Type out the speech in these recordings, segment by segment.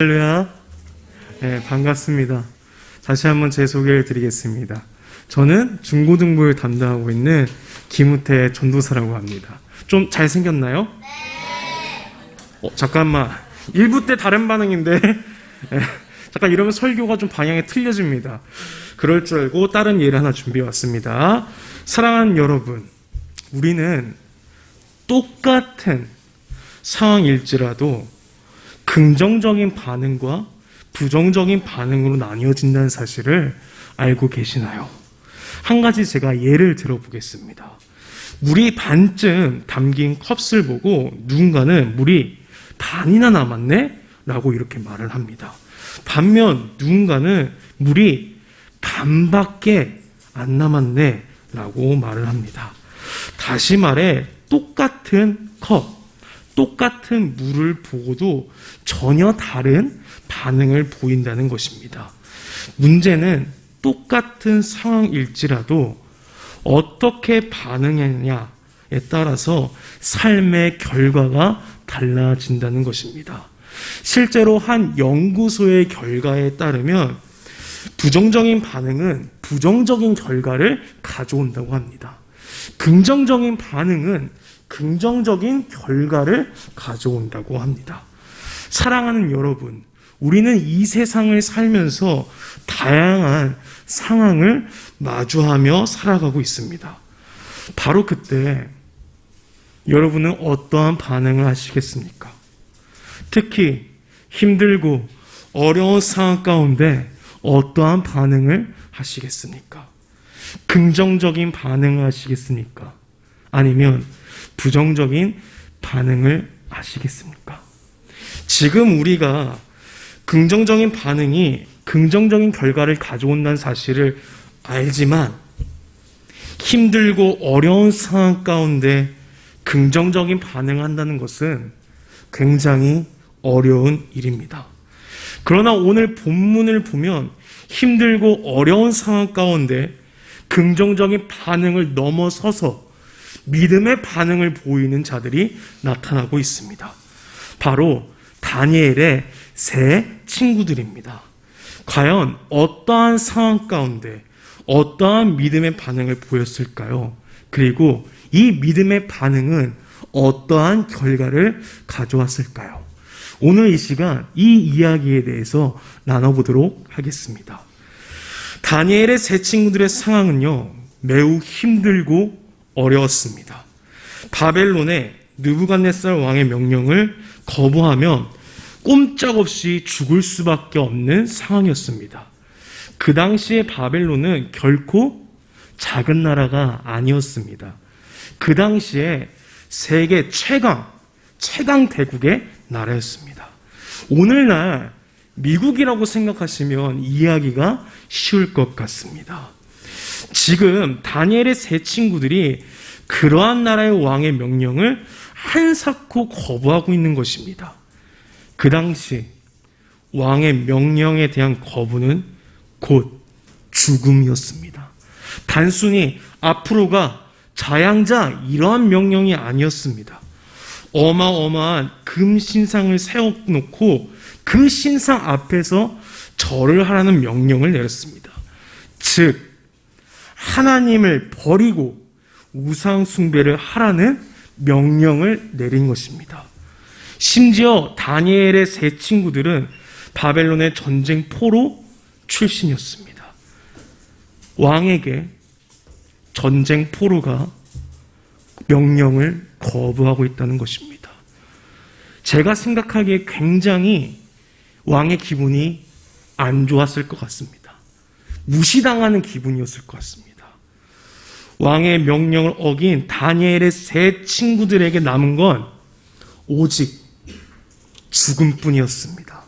할렐루야. 네, 반갑습니다. 다시 한번 제 소개를 드리겠습니다. 저는 중고등부를 담당하고 있는 김우태 전도사라고 합니다. 좀 잘생겼나요? 네. 잠깐만. 1부 때 다른 반응인데 잠깐 이러면 설교가 좀 방향이 틀려집니다. 그럴 줄 알고 다른 예를 하나 준비해 왔습니다. 사랑하는 여러분, 우리는 똑같은 상황일지라도 긍정적인 반응과 부정적인 반응으로 나뉘어진다는 사실을 알고 계시나요? 한 가지 제가 예를 들어보겠습니다. 물이 반쯤 담긴 컵을 보고 누군가는 물이 반이나 남았네? 라고 이렇게 말을 합니다. 반면 누군가는 물이 반밖에 안 남았네? 라고 말을 합니다. 다시 말해 똑같은 컵, 똑같은 물을 보고도 전혀 다른 반응을 보인다는 것입니다. 문제는 똑같은 상황일지라도 어떻게 반응했냐에 따라서 삶의 결과가 달라진다는 것입니다. 실제로 한 연구소의 결과에 따르면 부정적인 반응은 부정적인 결과를 가져온다고 합니다. 긍정적인 반응은 긍정적인 결과를 가져온다고 합니다. 사랑하는 여러분, 우리는 이 세상을 살면서 다양한 상황을 마주하며 살아가고 있습니다. 바로 그때 여러분은 어떠한 반응을 하시겠습니까? 특히 힘들고 어려운 상황 가운데 어떠한 반응을 하시겠습니까? 긍정적인 반응을 하시겠습니까? 아니면 부정적인 반응을 하시겠습니까? 지금 우리가 긍정적인 반응이 긍정적인 결과를 가져온다는 사실을 알지만 힘들고 어려운 상황 가운데 긍정적인 반응을 한다는 것은 굉장히 어려운 일입니다. 그러나 오늘 본문을 보면 힘들고 어려운 상황 가운데 긍정적인 반응을 넘어서서 믿음의 반응을 보이는 자들이 나타나고 있습니다. 바로 다니엘의 세 친구들입니다. 과연 어떠한 상황 가운데 어떠한 믿음의 반응을 보였을까요? 그리고 이 믿음의 반응은 어떠한 결과를 가져왔을까요? 오늘 이 시간 이 이야기에 대해서 나눠보도록 하겠습니다. 다니엘의 세 친구들의 상황은요, 매우 힘들고 어려웠습니다. 바벨론의 느부갓네살 왕의 명령을 거부하면 꼼짝없이 죽을 수밖에 없는 상황이었습니다. 그 당시에 바벨론은 결코 작은 나라가 아니었습니다. 그 당시에 세계 최강 대국의 나라였습니다. 오늘날 미국이라고 생각하시면 이해하기가 쉬울 것 같습니다. 지금 다니엘의 세 친구들이 그러한 나라의 왕의 명령을 한사코 거부하고 있는 것입니다. 그 당시 왕의 명령에 대한 거부는 곧 죽음이었습니다. 단순히 앞으로가 자양자 이러한 명령이 아니었습니다. 어마어마한 금신상을 세워놓고 그 신상 앞에서 절을 하라는 명령을 내렸습니다. 즉 하나님을 버리고 우상 숭배를 하라는 명령을 내린 것입니다. 심지어 다니엘의 세 친구들은 바벨론의 전쟁 포로 출신이었습니다. 왕에게 전쟁 포로가 명령을 거부하고 있다는 것입니다. 제가 생각하기에 굉장히 왕의 기분이 안 좋았을 것 같습니다. 무시당하는 기분이었을 것 같습니다. 왕의 명령을 어긴 다니엘의 세 친구들에게 남은 건 오직 죽음뿐이었습니다.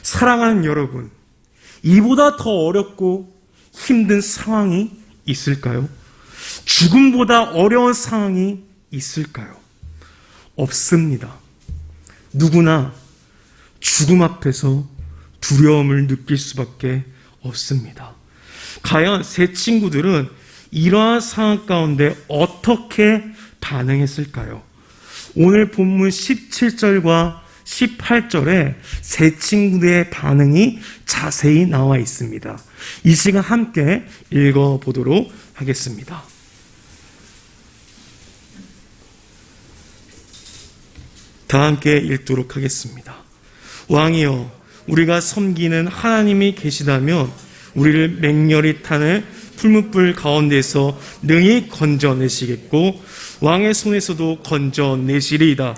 사랑하는 여러분, 이보다 더 어렵고 힘든 상황이 있을까요? 죽음보다 어려운 상황이 있을까요? 없습니다. 누구나 죽음 앞에서 두려움을 느낄 수밖에 없습니다. 과연 세 친구들은 이러한 상황 가운데 어떻게 반응했을까요? 오늘 본문 17절과 18절에 세 친구들의 반응이 자세히 나와 있습니다. 이 시간 함께 읽어보도록 하겠습니다. 다 함께 읽도록 하겠습니다. 왕이여, 우리가 섬기는 하나님이 계시다면 우리를 맹렬히 타는 풀무불 가운데서 능히 건져내시겠고 왕의 손에서도 건져내시리이다.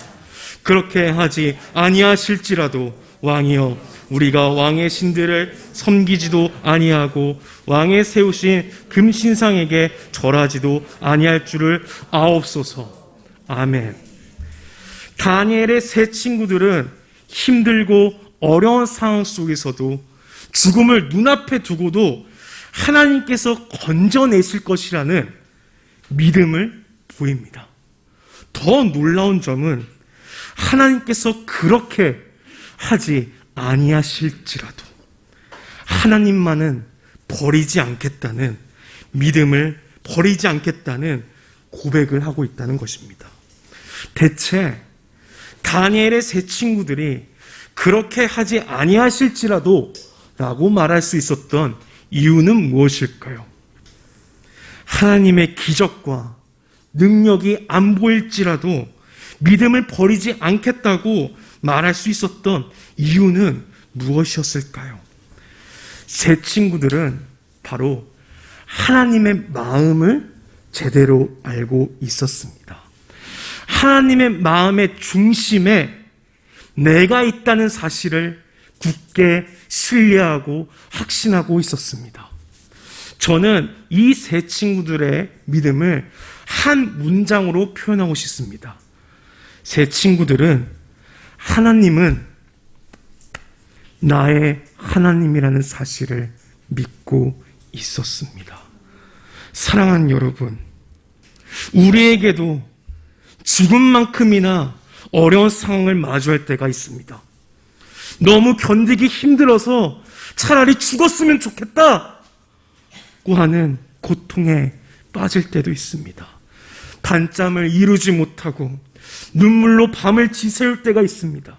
그렇게 하지 아니하실지라도 왕이여, 우리가 왕의 신들을 섬기지도 아니하고 왕의 세우신 금신상에게 절하지도 아니할 줄을 아옵소서. 아멘. 다니엘의 세 친구들은 힘들고 어려운 상황 속에서도 죽음을 눈앞에 두고도 하나님께서 건져내실 것이라는 믿음을 보입니다. 더 놀라운 점은 하나님께서 그렇게 하지 아니하실지라도 하나님만은 버리지 않겠다는 믿음을 버리지 않겠다는 고백을 하고 있다는 것입니다. 대체 다니엘의 세 친구들이 그렇게 하지 아니하실지라도 라고 말할 수 있었던 이유는 무엇일까요? 하나님의 기적과 능력이 안 보일지라도 믿음을 버리지 않겠다고 말할 수 있었던 이유는 무엇이었을까요? 세 친구들은 바로 하나님의 마음을 제대로 알고 있었습니다. 하나님의 마음의 중심에 내가 있다는 사실을 굳게 신뢰하고 확신하고 있었습니다. 저는 이 세 친구들의 믿음을 한 문장으로 표현하고 싶습니다. 세 친구들은 하나님은 나의 하나님이라는 사실을 믿고 있었습니다. 사랑하는 여러분, 우리에게도 죽음만큼이나 어려운 상황을 마주할 때가 있습니다. 너무 견디기 힘들어서 차라리 죽었으면 좋겠다고 하는 고통에 빠질 때도 있습니다. 단잠을 이루지 못하고 눈물로 밤을 지새울 때가 있습니다.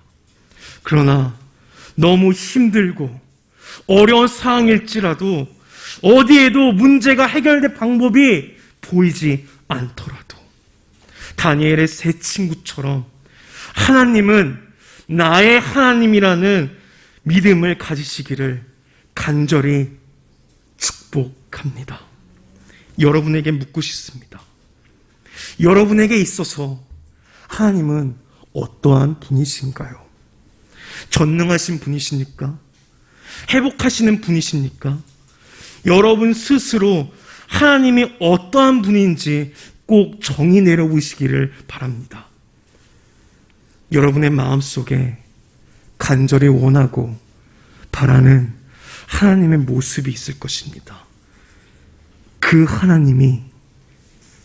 그러나 너무 힘들고 어려운 상황일지라도 어디에도 문제가 해결될 방법이 보이지 않더라도 다니엘의 세 친구처럼 하나님은 나의 하나님이라는 믿음을 가지시기를 간절히 축복합니다. 여러분에게 묻고 싶습니다. 여러분에게 있어서 하나님은 어떠한 분이신가요? 전능하신 분이십니까? 회복하시는 분이십니까? 여러분 스스로 하나님이 어떠한 분인지 꼭 정의 내려보시기를 바랍니다. 여러분의 마음속에 간절히 원하고 바라는 하나님의 모습이 있을 것입니다. 그 하나님이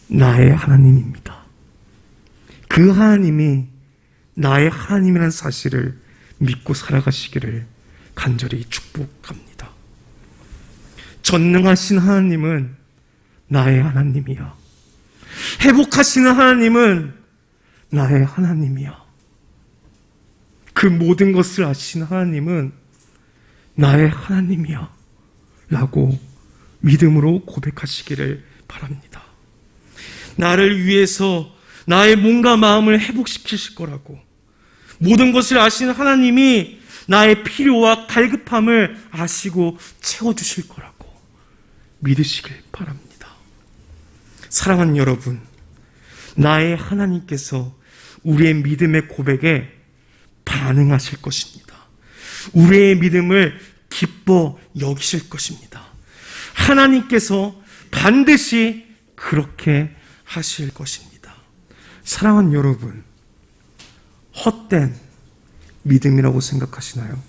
나의 하나님입니다. 그 하나님이 나의 하나님이라는 사실을 믿고 살아가시기를 간절히 축복합니다. 전능하신 하나님은 나의 하나님이야. 회복하시는 하나님은 나의 하나님이야. 그 모든 것을 아시는 하나님은 나의 하나님이야 라고 믿음으로 고백하시기를 바랍니다. 나를 위해서 나의 몸과 마음을 회복시키실 거라고, 모든 것을 아시는 하나님이 나의 필요와 갈급함을 아시고 채워주실 거라고 믿으시길 바랍니다. 사랑하는 여러분, 나의 하나님께서 우리의 믿음의 고백에 반응하실 것입니다. 우리의 믿음을 기뻐 여기실 것입니다. 하나님께서 반드시 그렇게 하실 것입니다. 사랑하는 여러분, 헛된 믿음이라고 생각하시나요?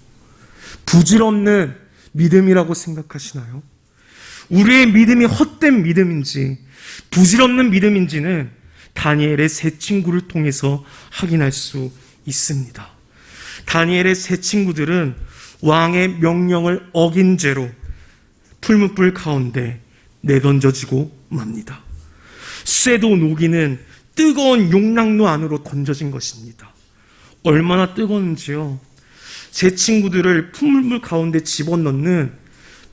부질없는 믿음이라고 생각하시나요? 우리의 믿음이 헛된 믿음인지 부질없는 믿음인지는 다니엘의 세 친구를 통해서 확인할 수 있습니다. 다니엘의 세 친구들은 왕의 명령을 어긴 죄로 풀무불 가운데 내던져지고 맙니다. 쇠도 녹이는 뜨거운 용량로 안으로 던져진 것입니다. 얼마나 뜨거운지요. 제 친구들을 풀물 가운데 집어넣는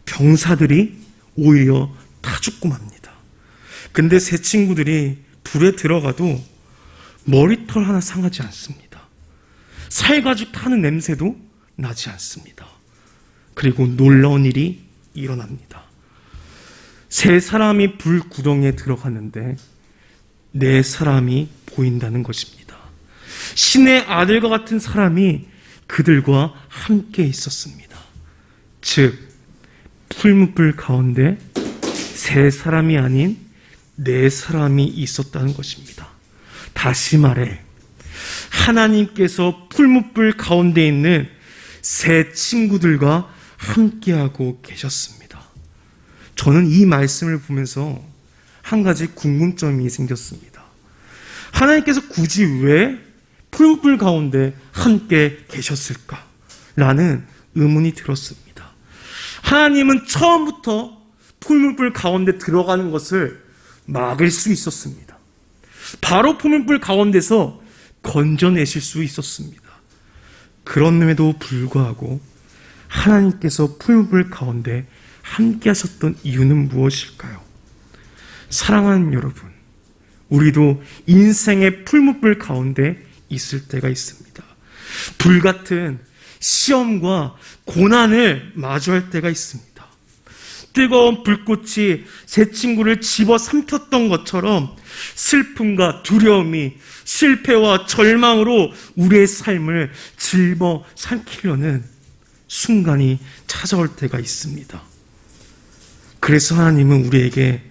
병사들이 오히려 타 죽고 맙니다. 근데 제 친구들이 불에 들어가도 머리털 하나 상하지 않습니다. 살가죽 타는 냄새도 나지 않습니다. 그리고 놀라운 일이 일어납니다. 세 사람이 불 구덩이에 들어갔는데 네 사람이 보인다는 것입니다. 신의 아들과 같은 사람이 그들과 함께 있었습니다. 즉 풀무불 가운데 세 사람이 아닌 네 사람이 있었다는 것입니다. 다시 말해 하나님께서 풀무불 가운데 있는 세 친구들과 함께하고 계셨습니다. 저는 이 말씀을 보면서 한 가지 궁금점이 생겼습니다. 하나님께서 굳이 왜 풀무불 가운데 함께 계셨을까? 라는 의문이 들었습니다. 하나님은 처음부터 풀무불 가운데 들어가는 것을 막을 수 있었습니다. 바로 풀무불 가운데서 건져내실 수 있었습니다. 그럼에도 불구하고 하나님께서 풀무불 가운데 함께 하셨던 이유는 무엇일까요? 사랑하는 여러분, 우리도 인생의 풀무불 가운데 있을 때가 있습니다. 불같은 시험과 고난을 마주할 때가 있습니다. 뜨거운 불꽃이 제 친구를 집어삼켰던 것처럼 슬픔과 두려움이 실패와 절망으로 우리의 삶을 집어삼키려는 순간이 찾아올 때가 있습니다. 그래서 하나님은 우리에게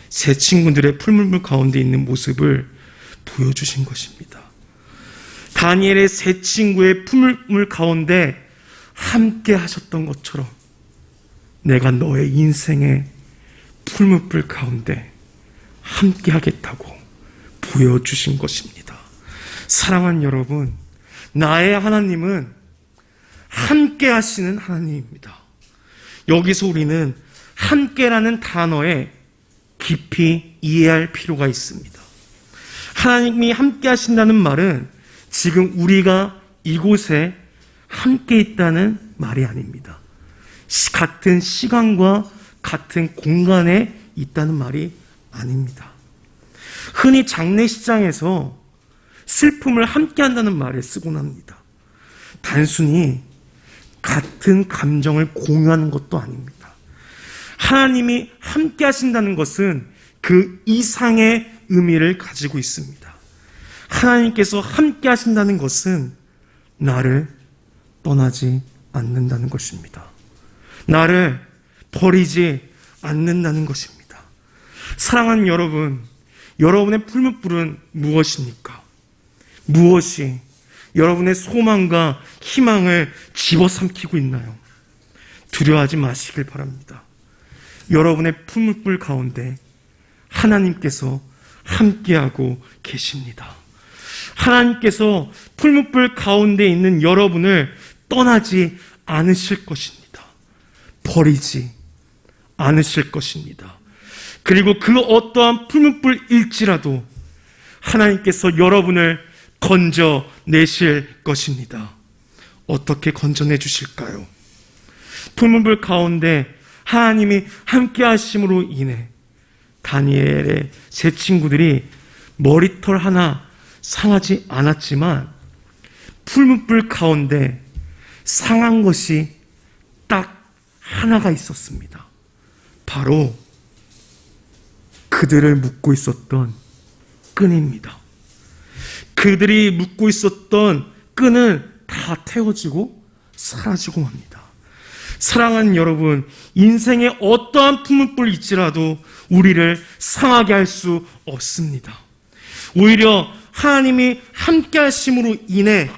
새 친구들의 풀무불 가운데 있는 모습을 보여주신 것입니다. 다니엘의 새 친구의 풀무불 가운데 함께 하셨던 것처럼 내가 너의 인생의 풀무불 가운데 함께 하겠다고 보여주신 것입니다. 사랑하는 여러분, 나의 하나님은 함께 하시는 하나님입니다. 여기서 우리는 함께라는 단어에 깊이 이해할 필요가 있습니다. 하나님이 함께 하신다는 말은 지금 우리가 이곳에 함께 있다는 말이 아닙니다. 같은 시간과 같은 공간에 있다는 말이 아닙니다. 흔히 장례식장에서 슬픔을 함께 한다는 말을 쓰곤 합니다. 단순히 같은 감정을 공유하는 것도 아닙니다. 하나님이 함께 하신다는 것은 그 이상의 의미를 가지고 있습니다. 하나님께서 함께 하신다는 것은 나를 떠나지 않는다는 것입니다. 나를 버리지 않는다는 것입니다. 사랑하는 여러분, 여러분의 풀무불은 무엇입니까? 무엇이 여러분의 소망과 희망을 집어삼키고 있나요? 두려워하지 마시길 바랍니다. 여러분의 풀무불 가운데 하나님께서 함께하고 계십니다. 하나님께서 풀무불 가운데 있는 여러분을 떠나지 않으실 것입니다. 버리지 않으실 것입니다. 그리고 그 어떠한 풀무불일지라도 하나님께서 여러분을 건져내실 것입니다. 어떻게 건져내 주실까요? 풀무불 가운데 하나님이 함께 하심으로 인해 다니엘의 세 친구들이 머리털 하나 상하지 않았지만 풀무불 가운데 상한 것이 딱 하나가 있었습니다. 바로 그들을 묶고 있었던 끈입니다. 그들이 묶고 있었던 끈은 다 태워지고 사라지고 맙니다. 사랑하는 여러분, 인생에 어떠한 풀무불일지라도 우리를 상하게 할 수 없습니다. 오히려 하나님이 함께 하심으로 인해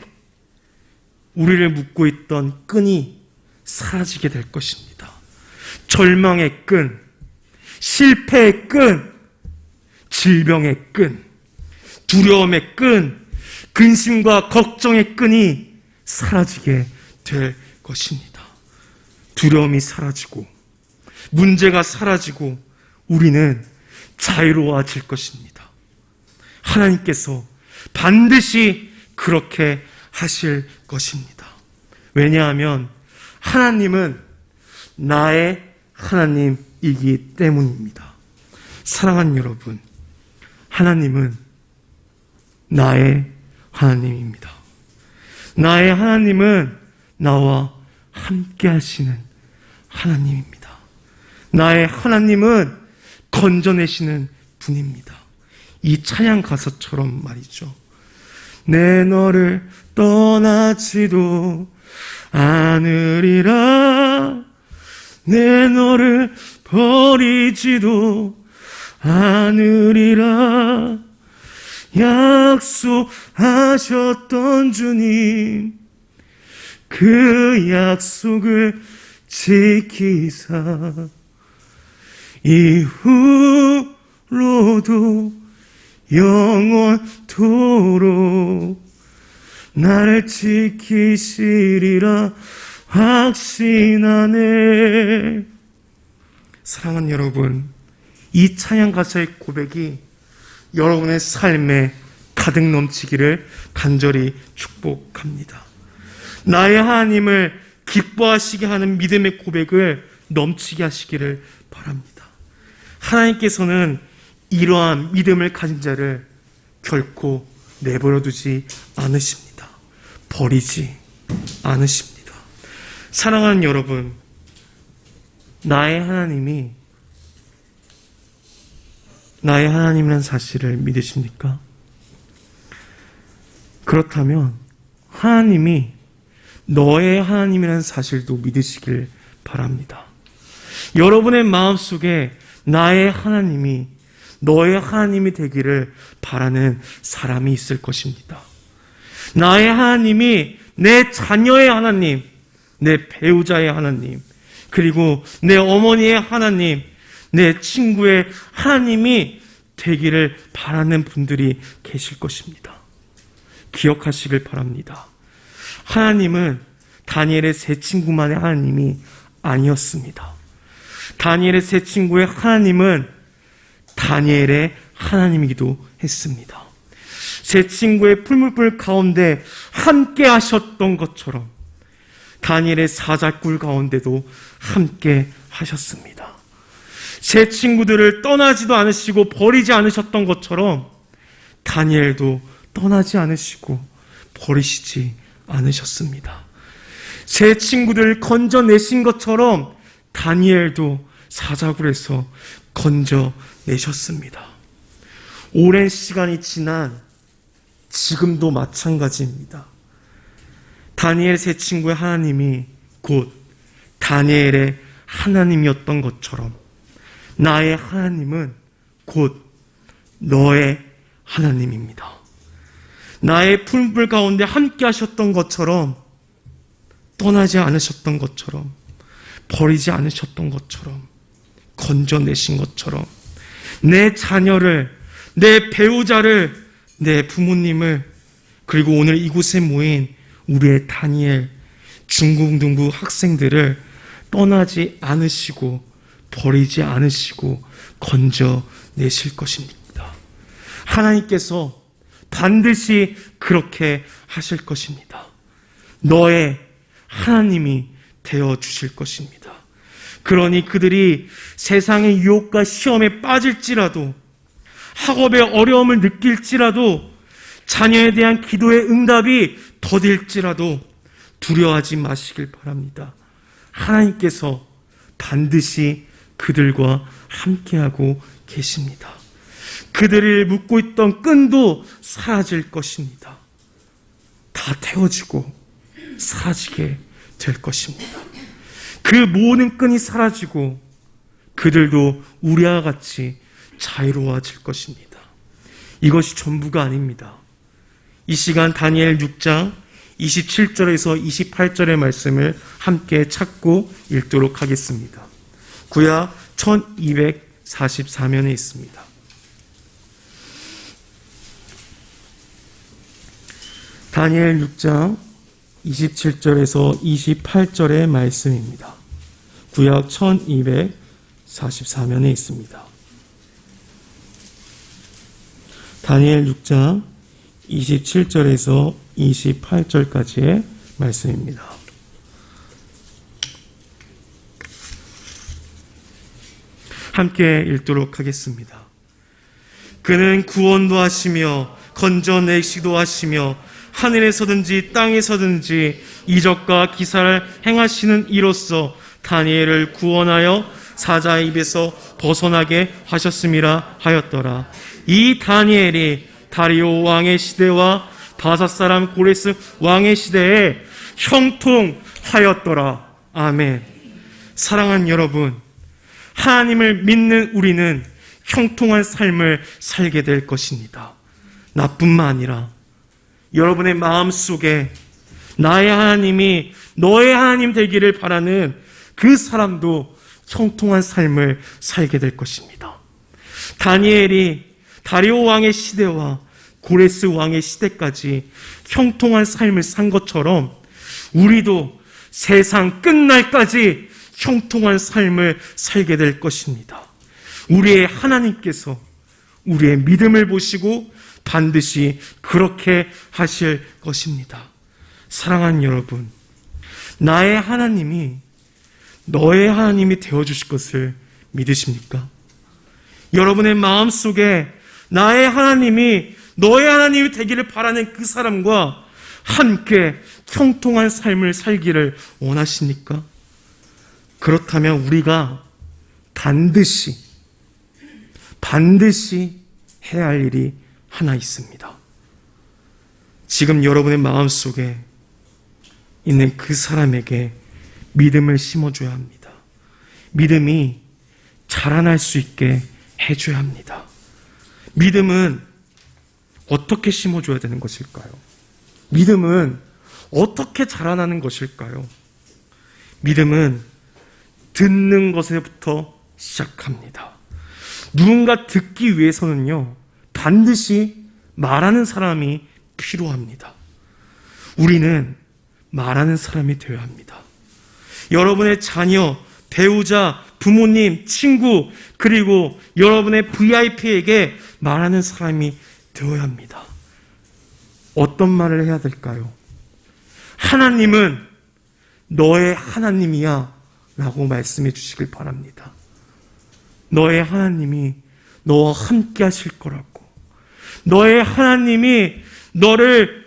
우리를 묶고 있던 끈이 사라지게 될 것입니다. 절망의 끈, 실패의 끈, 질병의 끈, 두려움의 끈, 근심과 걱정의 끈이 사라지게 될 것입니다. 두려움이 사라지고 문제가 사라지고 우리는 자유로워질 것입니다. 하나님께서 반드시 그렇게 하실 것입니다. 왜냐하면 하나님은 나의 하나님이기 때문입니다. 사랑하는 여러분, 하나님은 나의 하나님입니다. 나의 하나님은 나와 함께 하시는 하나님입니다. 나의 하나님은 건져내시는 분입니다. 이 찬양 가사처럼 말이죠. 내 너를 떠나지도 않으리라. 내 너를 버리지도 않으리라. 약속하셨던 주님, 그 약속을 지키사 이후로도 영원토록 나를 지키시리라 확신하네. 사랑하는 여러분, 이 찬양 가사의 고백이 여러분의 삶에 가득 넘치기를 간절히 축복합니다. 나의 하나님을 기뻐하시게 하는 믿음의 고백을 넘치게 하시기를 바랍니다. 하나님께서는 이러한 믿음을 가진 자를 결코 내버려 두지 않으십니다. 버리지 않으십니다. 사랑하는 여러분, 나의 하나님이라는 사실을 믿으십니까? 그렇다면 하나님이 너의 하나님이라는 사실도 믿으시길 바랍니다. 여러분의 마음속에 나의 하나님이 너의 하나님이 되기를 바라는 사람이 있을 것입니다. 나의 하나님이 내 자녀의 하나님, 내 배우자의 하나님, 그리고 내 어머니의 하나님, 내 친구의 하나님이 되기를 바라는 분들이 계실 것입니다. 기억하시길 바랍니다. 하나님은 다니엘의 세 친구만의 하나님이 아니었습니다. 다니엘의 세 친구의 하나님은 다니엘의 하나님이기도 했습니다. 세 친구의 풀무불 가운데 함께 하셨던 것처럼 다니엘의 사자굴 가운데도 함께 하셨습니다. 세 친구들을 떠나지도 않으시고 버리지 않으셨던 것처럼 다니엘도 떠나지 않으시고 버리시지 않으셨습니다. 세 친구들을 건져내신 것처럼 다니엘도 사자굴에서 건져내셨습니다. 오랜 시간이 지난 지금도 마찬가지입니다. 다니엘 세 친구의 하나님이 곧 다니엘의 하나님이었던 것처럼 나의 하나님은 곧 너의 하나님입니다. 나의 풀불 가운데 함께 하셨던 것처럼, 떠나지 않으셨던 것처럼, 버리지 않으셨던 것처럼, 건져내신 것처럼 내 자녀를, 내 배우자를, 내 부모님을, 그리고 오늘 이곳에 모인 우리의 다니엘 중고등부 학생들을 떠나지 않으시고 버리지 않으시고 건져내실 것입니다. 하나님께서 반드시 그렇게 하실 것입니다. 너의 하나님이 되어주실 것입니다. 그러니 그들이 세상의 유혹과 시험에 빠질지라도, 학업의 어려움을 느낄지라도, 자녀에 대한 기도의 응답이 더딜지라도 두려워하지 마시길 바랍니다. 하나님께서 반드시 그들과 함께하고 계십니다. 그들을 묶고 있던 끈도 사라질 것입니다. 다 태워지고 사라지게 될 것입니다. 그 모든 끈이 사라지고 그들도 우리와 같이 자유로워질 것입니다. 이것이 전부가 아닙니다. 이 시간 다니엘 6장 27절에서 28절의 말씀을 함께 찾고 읽도록 하겠습니다. 구약 1244면에 있습니다. 다니엘 6장 27절에서 28절의 말씀입니다. 구약 1244면에 있습니다. 다니엘 6장 27절에서 28절까지의 말씀입니다. 함께 읽도록 하겠습니다. 그는 구원도 하시며 건져내시기도 하시며 하늘에서든지 땅에서든지 이적과 기사를 행하시는 이로써 다니엘을 구원하여 사자의 입에서 벗어나게 하셨음이라 하였더라. 이 다니엘이 다리오 왕의 시대와 바사 사람 고레스 왕의 시대에 형통하였더라. 아멘. 사랑하는 여러분, 하나님을 믿는 우리는 형통한 삶을 살게 될 것입니다. 나뿐만 아니라 여러분의 마음속에 나의 하나님이 너의 하나님 되기를 바라는 그 사람도 형통한 삶을 살게 될 것입니다. 다니엘이 다리오 왕의 시대와 고레스 왕의 시대까지 형통한 삶을 산 것처럼 우리도 세상 끝날까지 형통한 삶을 살게 될 것입니다. 우리의 하나님께서 우리의 믿음을 보시고 반드시 그렇게 하실 것입니다. 사랑하는 여러분, 나의 하나님이 너의 하나님이 되어주실 것을 믿으십니까? 여러분의 마음속에 나의 하나님이 너의 하나님이 되기를 바라는 그 사람과 함께 형통한 삶을 살기를 원하십니까? 그렇다면 우리가 반드시 해야 할 일이 하나 있습니다. 지금 여러분의 마음속에 있는 그 사람에게 믿음을 심어줘야 합니다. 믿음이 자라날 수 있게 해줘야 합니다. 믿음은 어떻게 심어줘야 되는 것일까요? 믿음은 어떻게 자라나는 것일까요? 믿음은 듣는 것에부터 시작합니다. 누군가 듣기 위해서는요, 반드시 말하는 사람이 필요합니다. 우리는 말하는 사람이 되어야 합니다. 여러분의 자녀, 배우자, 부모님, 친구, 그리고 여러분의 VIP에게 말하는 사람이 되어야 합니다. 어떤 말을 해야 될까요? 하나님은 너의 하나님이야 라고 말씀해 주시길 바랍니다. 너의 하나님이 너와 함께 하실 거라고, 너의 하나님이 너를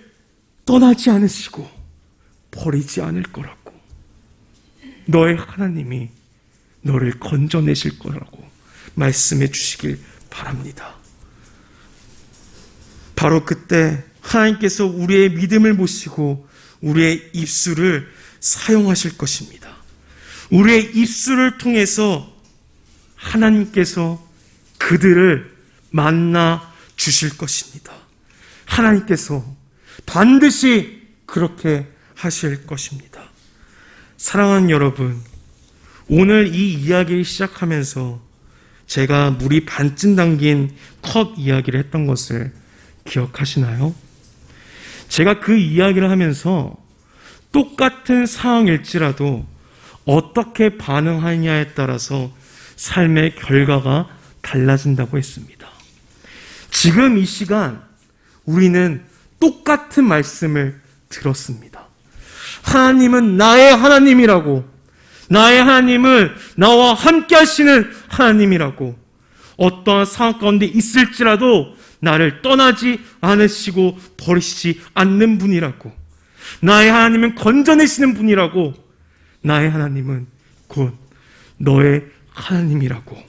떠나지 않으시고 버리지 않을 거라고, 너의 하나님이 너를 건져내실 거라고 말씀해 주시길 바랍니다. 바로 그때 하나님께서 우리의 믿음을 보시고 우리의 입술을 사용하실 것입니다. 우리의 입술을 통해서 하나님께서 그들을 만나 주실 것입니다. 하나님께서 반드시 그렇게 하실 것입니다. 사랑하는 여러분, 오늘 이 이야기를 시작하면서 제가 물이 반쯤 담긴 컵 이야기를 했던 것을 기억하시나요? 제가 그 이야기를 하면서 똑같은 상황일지라도 어떻게 반응하느냐에 따라서 삶의 결과가 달라진다고 했습니다. 지금 이 시간 우리는 똑같은 말씀을 들었습니다. 하나님은 나의 하나님이라고, 나의 하나님은 나와 함께 하시는 하나님이라고, 어떠한 상황 가운데 있을지라도 나를 떠나지 않으시고 버리시지 않는 분이라고, 나의 하나님은 건져내시는 분이라고, 나의 하나님은 곧 너의 하나님이라고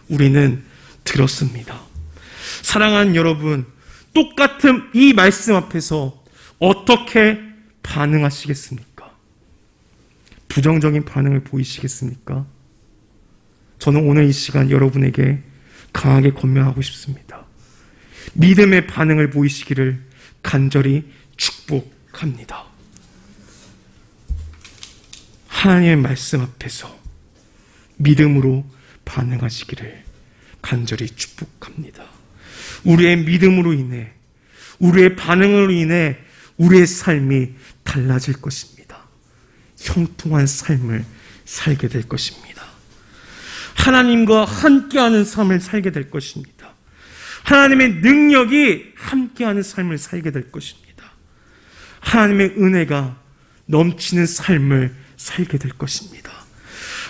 우리는 들었습니다. 사랑하는 여러분, 똑같은 이 말씀 앞에서 어떻게 반응하시겠습니까? 부정적인 반응을 보이시겠습니까? 저는 오늘 이 시간 여러분에게 강하게 권면하고 싶습니다. 믿음의 반응을 보이시기를 간절히 축복합니다. 하나님의 말씀 앞에서 믿음으로 반응하시기를 간절히 축복합니다. 우리의 믿음으로 인해, 우리의 반응으로 인해 우리의 삶이 달라질 것입니다. 형통한 삶을 살게 될 것입니다. 하나님과 함께하는 삶을 살게 될 것입니다. 하나님의 능력이 함께하는 삶을 살게 될 것입니다. 하나님의 은혜가 넘치는 삶을 살게 될 것입니다.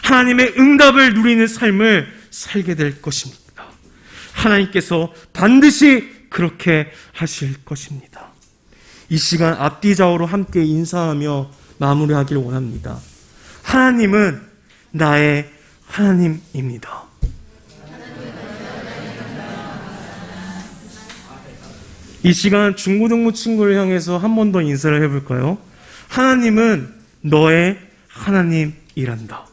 하나님의 응답을 누리는 삶을 살게 될 것입니다. 하나님께서 반드시 그렇게 하실 것입니다. 이 시간 앞뒤 좌우로 함께 인사하며 마무리하기를 원합니다. 하나님은 나의 하나님입니다. 이 시간 중고등부 친구를 향해서 한 번 더 인사를 해볼까요? 하나님은 너의 하나님이란다.